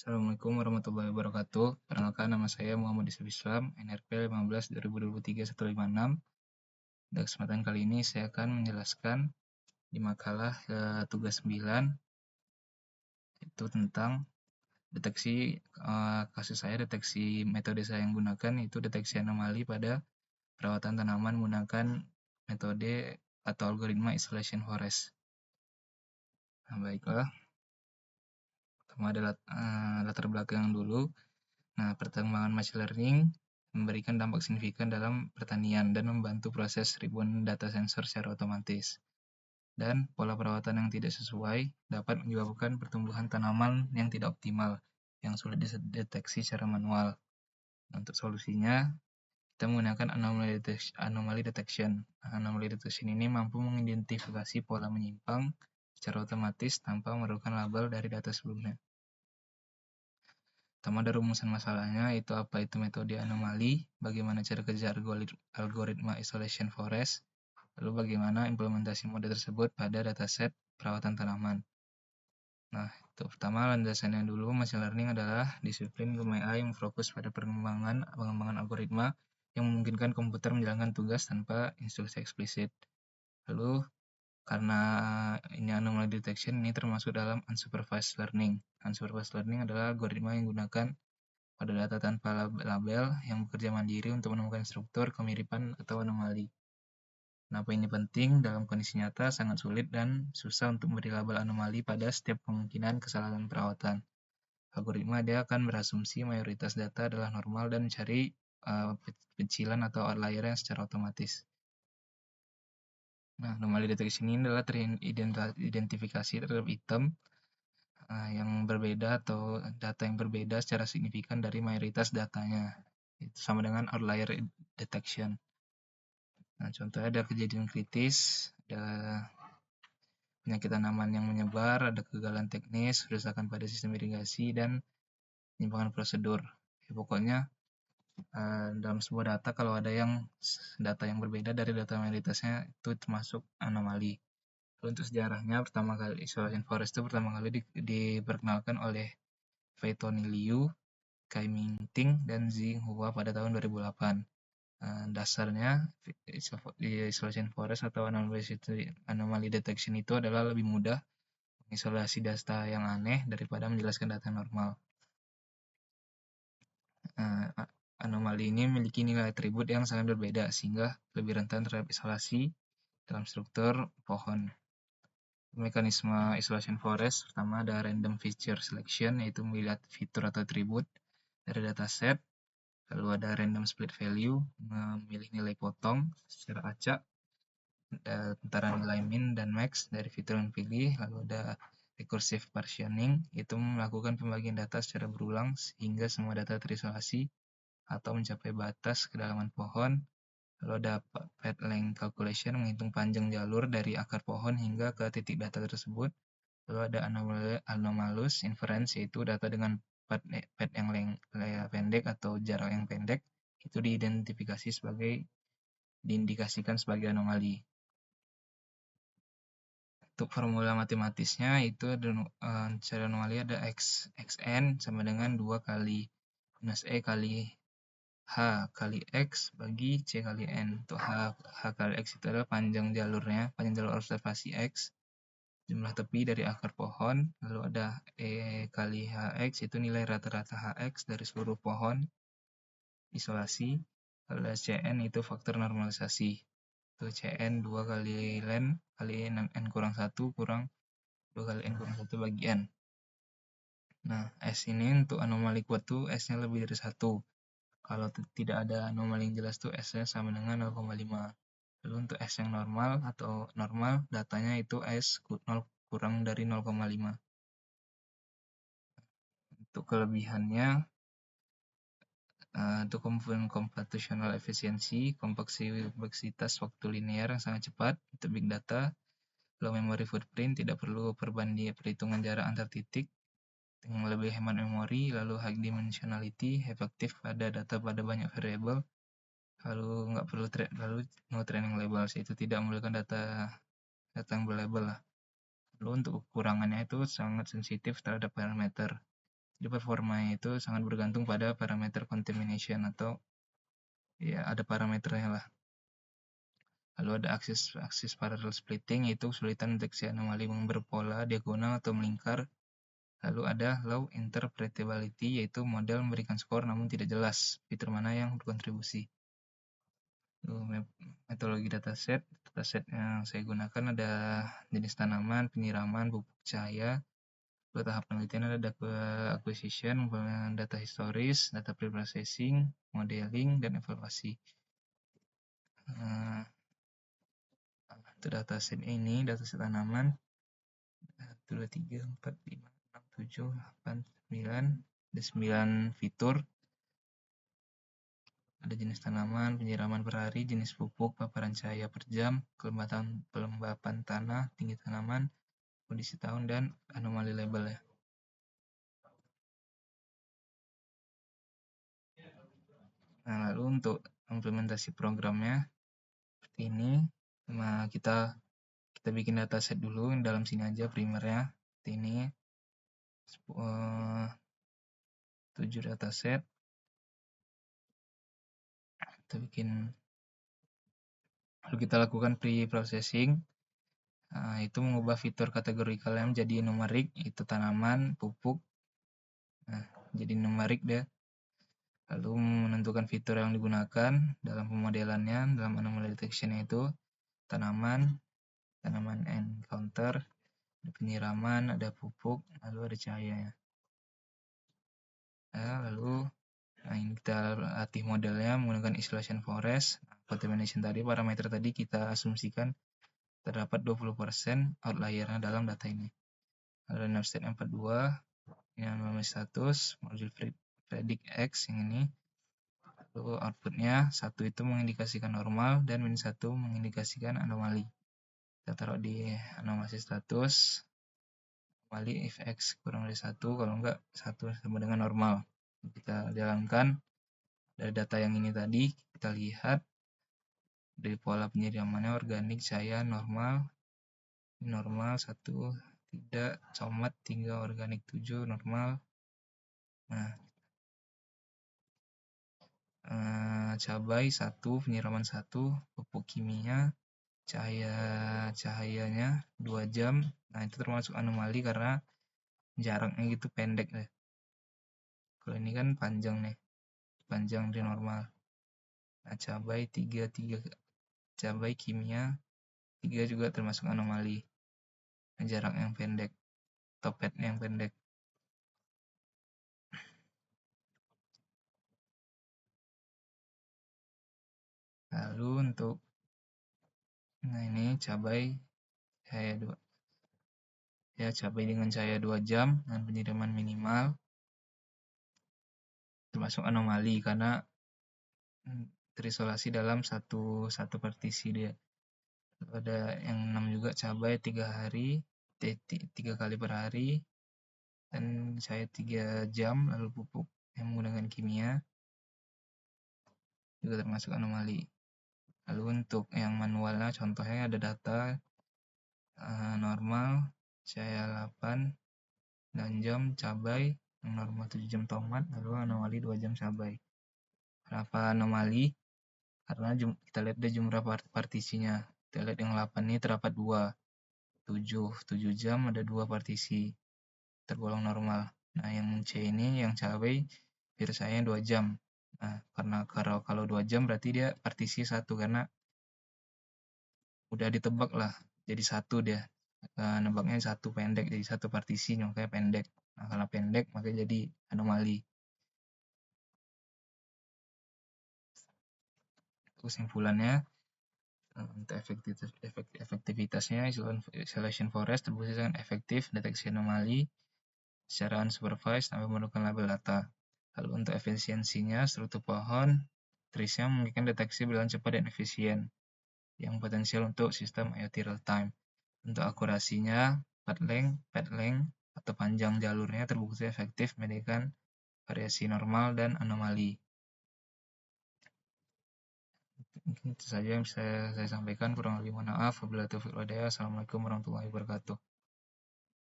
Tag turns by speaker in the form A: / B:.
A: Assalamualaikum warahmatullahi wabarakatuh. Perkenalkan, nama saya Muhammad Yusuf Islam, NRP 15 2023 156. Pada kesempatan kali ini saya akan menjelaskan di makalah tugas 9 itu tentang deteksi kasus saya, deteksi metode saya yang gunakan itu deteksi anomali pada perawatan tanaman menggunakan metode atau algoritma isolation forest. Nah, baiklah. Pertama adalah latar belakang dulu. Nah, perkembangan machine learning memberikan dampak signifikan dalam pertanian dan membantu proses ribuan data sensor secara otomatis. Dan pola perawatan yang tidak sesuai dapat menyebabkan pertumbuhan tanaman yang tidak optimal, yang sulit dideteksi secara manual. Untuk solusinya, kita menggunakan anomaly detection. Anomaly detection ini mampu mengidentifikasi pola menyimpang secara otomatis tanpa memerlukan label dari data sebelumnya. Pertama ada rumusan masalahnya, itu apa itu metode anomali, bagaimana cara kerja algoritma isolation forest, lalu bagaimana implementasi mode tersebut pada dataset perawatan tanaman. Nah, itu pertama landasannya dulu, machine learning adalah disiplin ilmiah yang fokus pada pengembangan algoritma yang memungkinkan komputer menjalankan tugas tanpa instruksi eksplisit. Lalu karena ini anomaly detection ini termasuk dalam unsupervised learning. Unsupervised learning adalah algoritma yang digunakan pada data tanpa label yang bekerja mandiri untuk menemukan struktur, kemiripan, atau anomali. Kenapa ini penting? Dalam kondisi nyata sangat sulit dan susah untuk memberi label anomali pada setiap kemungkinan kesalahan perawatan. Algoritma dia akan berasumsi mayoritas data adalah normal dan mencari pecilan atau outlier yang secara otomatis. Nah, anomaly detection ini adalah teridentifikasi terhadap item yang berbeda atau data yang berbeda secara signifikan dari mayoritas datanya. Itu sama dengan outlier detection. Nah, contohnya ada kejadian kritis, ada penyakit tanaman yang menyebar, ada kegagalan teknis, kerusakan pada sistem irigasi, dan penyimpangan prosedur. Ya, pokoknya dalam sebuah data kalau ada data yang berbeda dari data mayoritasnya itu termasuk anomali. Untuk sejarahnya, pertama kali isolation forest itu pertama kali diperkenalkan oleh Fei Tony Liu, Kai Mingting, dan Xing Hua pada tahun 2008. Dasarnya isolation forest atau anomaly detection itu adalah lebih mudah mengisolasi data yang aneh daripada menjelaskan data normal. Anomali ini memiliki nilai atribut yang sangat berbeda sehingga lebih rentan terhadap isolasi dalam struktur pohon. Mekanisme isolation forest pertama ada random feature selection, yaitu memilih fitur atau atribut dari dataset. Lalu ada random split value, memilih nilai potong secara acak antara nilai min dan max dari fitur yang dipilih. Lalu ada recursive partitioning, yaitu melakukan pembagian data secara berulang sehingga semua data terisolasi atau mencapai batas kedalaman pohon. Lalu ada path length calculation, menghitung panjang jalur dari akar pohon hingga ke titik data tersebut. Lalu ada anomalous inference, yaitu data dengan path yang pendek atau jarak yang pendek itu diindikasikan sebagai anomali. Untuk formula matematisnya itu ada secara anomali ada xn sama dengan 2 kali minus e kali h kali x bagi c kali n. Untuk h kali x itu adalah panjang jalur observasi x, jumlah tepi dari akar pohon. Lalu ada e kali hx, itu nilai rata-rata hx dari seluruh pohon isolasi. Lalu ada cn, itu faktor normalisasi. Itu cn 2 kali len kali n kurang 1 kurang 2 kali n kurang 1 bagi n. Nah, S ini untuk anomali kuat tuh S-nya lebih dari 1. Kalau tidak ada anomali yang jelas tuh S-nya sama dengan 0,5. Lalu untuk S yang normal atau normal, datanya itu S kurang dari 0,5. Untuk kelebihannya, untuk computational efficiency, kompleksitas waktu linear yang sangat cepat untuk big data, low memory footprint, tidak perlu perhitungan jarak antar titik, yang lebih hemat memori, lalu high dimensionality, efektif pada data pada banyak variabel, lalu nggak perlu no training labels, itu tidak memerlukan data yang berlabel lah. Lalu untuk kekurangannya itu sangat sensitif terhadap parameter. Jadi performanya itu sangat bergantung pada parameter contamination atau ya ada parameternya lah. Lalu ada aksis parallel splitting, yaitu kesulitan deteksi anomali yang berpola, diagonal, atau melingkar. Lalu ada low interpretability, yaitu model memberikan skor namun tidak jelas fitur mana yang berkontribusi. Lalu metodologi dataset yang saya gunakan ada jenis tanaman, penyiraman, pupuk, cahaya. Lalu tahap penelitian ada data acquisition, data historis, data pre-processing, modeling, dan evaluasi. Untuk dataset ini, dataset tanaman 1, 2, 3, 4, 5, 6, 7, 8, 9, ada 9 fitur. Ada jenis tanaman, penyiraman per hari, jenis pupuk, paparan cahaya per jam, kelembapan tanah, tinggi tanaman, kondisi tahun, dan anomali label ya. Nah, lalu untuk implementasi programnya seperti ini. Kita bikin dataset dulu yang dalam sini aja primernya seperti ini. 7 dataset. Lalu kita lakukan pre-processing. Itu mengubah fitur kategorikalnya menjadi numerik, itu tanaman, pupuk. Jadi numerik deh. Lalu menentukan fitur yang digunakan dalam pemodelannya, dalam anomaly detection itu tanaman encounter, ada penyiraman, ada pupuk, lalu ada cahaya. Lalu ini kita latih modelnya menggunakan isolation forest. Contamination tadi, parameter tadi kita asumsikan terdapat 20% outliernya dalam data ini. Lalu Navstate 42, ini anomaly status, modul predict X yang ini. Lalu outputnya 1 itu mengindikasikan normal dan -1 mengindikasikan anomali. Kita taruh di anomali status, anomali if X kurang dari 1, kalau enggak 1 sama dengan normal. Kita jalankan dari data yang ini tadi, kita lihat dari pola penyiramannya organik, cahaya, normal 1, tidak, comat 3, organik 7, normal. Nah, cabai 1, penyiraman 1, pupuk kimia, cahayanya 2 jam. Nah, itu termasuk anomali karena jaraknya gitu pendek deh. Kalau ini kan panjang nih, panjang dari normal. Nah, cabai 3, cabai kimia 3 juga termasuk anomali. Jarak yang pendek, topetnya yang pendek. Lalu untuk ini cabai cahaya 2. Ya, cabai dengan cahaya 2 jam dengan penyiraman minimal termasuk anomali karena terisolasi dalam satu partisi dia. Ada yang 6 juga, cabai 3 hari, 3 kali per hari, dan cahaya 3 jam, lalu pupuk yang menggunakan kimia juga termasuk anomali. Lalu untuk yang manualnya, contohnya ada data normal, cahaya 8 dan jam cabai, yang normal 7 jam tomat, lalu anomali 2 jam cabai. Kenapa anomali? Karena kita lihat deh jumlah partisinya. Kita lihat yang 8 ini terdapat 2. 7 jam ada 2 partisi. Tergolong normal. Nah, yang C ini, yang cabai, biasanya 2 jam. Nah, karena kalau 2 jam berarti dia partisi 1, karena udah ditebak lah. Jadi 1 dia. Nebaknya 1 pendek, jadi 1 partisi, makanya pendek. Nah, karena pendek, makanya jadi anomali. Kesimpulannya, untuk efektivitasnya, isolation forest terbukti sangat efektif deteksi anomali secara unsupervised tanpa memerlukan label data. Lalu untuk efisiensinya, struktur pohon, treesnya memungkinkan deteksi berjalan cepat dan efisien, yang potensial untuk sistem IoT real time. Untuk akurasinya, path length atau panjang jalurnya terbukti efektif membedakan variasi normal dan anomali. Mungkin itu saja yang bisa saya sampaikan. Kurang lebih mohon maaf. Wabillahi taufiq wal hidayah. Assalamualaikum warahmatullahi wabarakatuh.